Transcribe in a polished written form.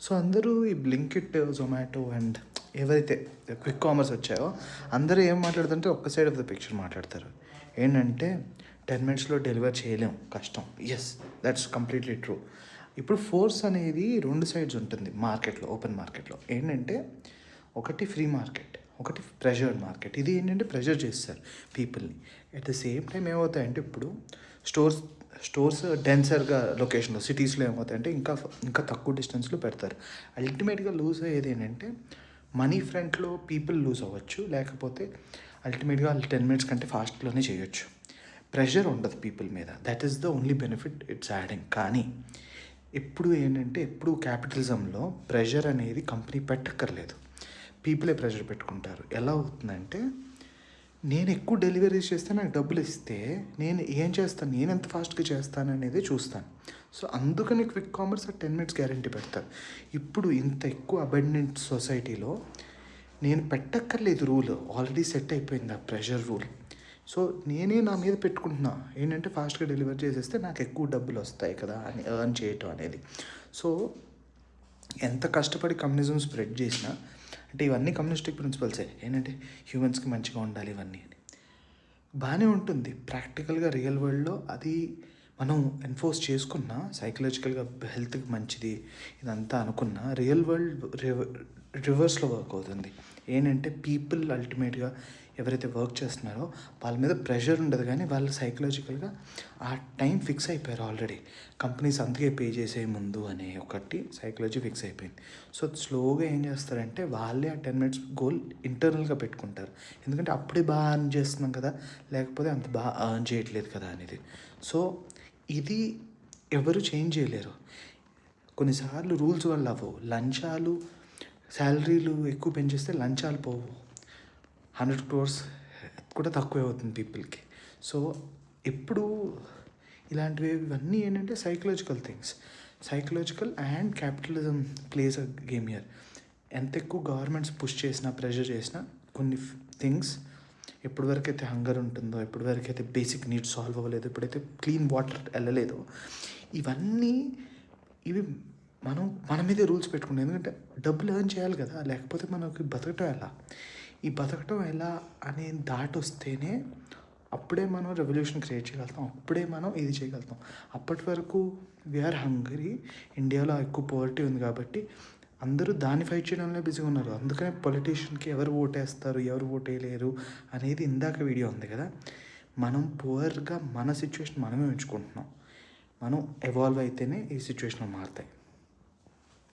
So అందరూ ఈ Blinkit, Zomato and ఏవైతే క్విక్ కామర్స్ వచ్చాయో అందరూ ఏం మాట్లాడుతుంటే ఒక్క సైడ్ ఆఫ్ ద పిక్చర్ మాట్లాడతారు. ఏంటంటే 10 మినిట్స్లో డెలివర్ చేయలేం, కష్టం. Yes, that's completely true. ఇప్పుడు ఫోర్స్ అనేది 2 సైడ్స్ ఉంటుంది మార్కెట్లో, ఓపెన్ మార్కెట్లో. ఏంటంటే ఒకటి ఫ్రీ మార్కెట్, ఒకటి ప్రెషర్డ్ మార్కెట్. ఇది ఏంటంటే ప్రెషర్ చేస్తారు పీపుల్ని. అట్ ద సేమ్ టైం ఏమవుతాయంటే ఇప్పుడు స్టోర్స్ డెన్సర్గా లొకేషన్లో సిటీస్లో ఏమవుతాయంటే ఇంకా తక్కువ డిస్టెన్స్లో పెడతారు. అల్టిమేట్గా లూజ్ అయ్యేది ఏంటంటే మనీ ఫ్రంట్లో పీపుల్ లూజ్ అవ్వచ్చు, లేకపోతే అల్టిమేట్గా వాళ్ళు 10 మినిట్స్ కంటే ఫాస్ట్లోనే చేయొచ్చు. ప్రెషర్ ఉండదు పీపుల్ మీద. That is the only benefit it's adding. కానీ ఎప్పుడు ఏంటంటే ఎప్పుడు క్యాపిటలిజంలో ప్రెషర్ అనేది కంపెనీ పెట్టక్కర్లేదు, పీపులే ప్రెషర్ పెట్టుకుంటారు. ఎలా అవుతుందంటే నేను ఎక్కువ డెలివరీస్ చేస్తే నాకు డబ్బులు ఇస్తే నేను ఏం చేస్తాను, నేను ఎంత ఫాస్ట్గా చేస్తాను అనేది చూస్తాను. సో అందుకని క్విక్ కామర్స్ 10 మినిట్స్ గ్యారంటీ పెడతారు. ఇప్పుడు ఇంత ఎక్కువ అబండెంట్ సొసైటీలో నేను పెట్టక్కర్లేదు రూల్, ఆల్రెడీ సెట్ అయిపోయింది ఆ ప్రెషర్ రూల్. సో నేనే నా మీద పెట్టుకుంటున్నా ఏంటంటే ఫాస్ట్గా డెలివర్ చేసేస్తే నాకు ఎక్కువ డబ్బులు వస్తాయి కదా అని ఎర్న్ చేయటం అనేది. సో ఎంత కష్టపడి కమ్యూనిజం స్ప్రెడ్ చేసినా, అంటే ఇవన్నీ కమ్యూనిస్టిక్ ప్రిన్సిపల్సే, ఏంటంటే హ్యూమన్స్కి మంచిగా ఉండాలి ఇవన్నీ అని బాగానే ఉంటుంది. ప్రాక్టికల్గా రియల్ వరల్డ్లో అది మనం ఎన్ఫోర్స్ చేసుకున్నా, సైకలాజికల్గా హెల్త్కి మంచిది ఇదంతా అనుకున్నా, రియల్ వరల్డ్ రివర్స్లో వర్క్ అవుతుంది. ఏంటంటే పీపుల్ అల్టిమేట్గా ఎవరైతే వర్క్ చేస్తున్నారో వాళ్ళ మీద ప్రెషర్ ఉండదు, కానీ వాళ్ళు సైకలాజికల్గా ఆ టైం ఫిక్స్ అయిపోయారు ఆల్రెడీ. కంపెనీస్ అందుకే పే చేసే ముందు అనే ఒకటి సైకలాజీ ఫిక్స్ అయిపోయింది. సో స్లోగా ఏం చేస్తారంటే వాళ్ళే ఆ 10 మినిట్స్ గోల్ ఇంటర్నల్గా పెట్టుకుంటారు. ఎందుకంటే అప్పుడే బాగా అర్న్ చేస్తున్నాం కదా, లేకపోతే అంత బాగా అర్న్ చేయట్లేదు కదా అనేది. సో ఇది ఎవరు చేంజ్ చేయలేరు. కొన్నిసార్లు రూల్స్ వల్ల అవ్వవు. లంచాలు, శాలరీలు ఎక్కువ పెంచేస్తే లంచాలు పోవు, 100 crores కూడా తక్కువే అవుతుంది పీపుల్కి. సో ఎప్పుడు ఇవన్నీ ఏంటంటే psychological things. Psychological and capitalism place a game year. ఎంత ఎక్కువ గవర్నమెంట్స్ పుష్ చేసినా, ప్రెషర్ చేసినా కొన్ని థింగ్స్ ఎప్పటి వరకు అయితే హంగర్ ఉంటుందో, ఎప్పటి వరకు అయితే బేసిక్ నీడ్స్ సాల్వ్ అవ్వలేదు, ఎప్పుడైతే క్లీన్ వాటర్ వెళ్ళలేదో, ఇవి మన మీదే రూల్స్ పెట్టుకుంటాం. ఎందుకంటే డబ్బులు ఎర్న్ చేయాలి కదా, లేకపోతే మనకి బతకటం ఎలా, ఈ బతకటం ఎలా అనే దాటి వస్తేనే అప్పుడే మనం రెవల్యూషన్ క్రియేట్ చేయగలుగుతాం, అప్పుడే మనం ఇది చేయగలుగుతాం. అప్పటి వరకు వీఆర్ హంగరీ. ఇండియాలో ఎక్కువ పవర్టీ ఉంది కాబట్టి అందరూ దాన్ని ఫైట్ చేయడంలో బిజీగా ఉన్నారు. అందుకనే పొలిటీషియన్కి ఎవరు ఓటేస్తారు, ఎవరు ఓటేయలేరు అనేది ఇందాక వీడియో ఉంది కదా. మనం పువర్గా మన సిచ్యువేషన్ మనమే ఉంచుకుంటున్నాం. మనం ఎవాల్వ్ అయితేనే ఈ సిచ్యువేషన్ మారుతాయి.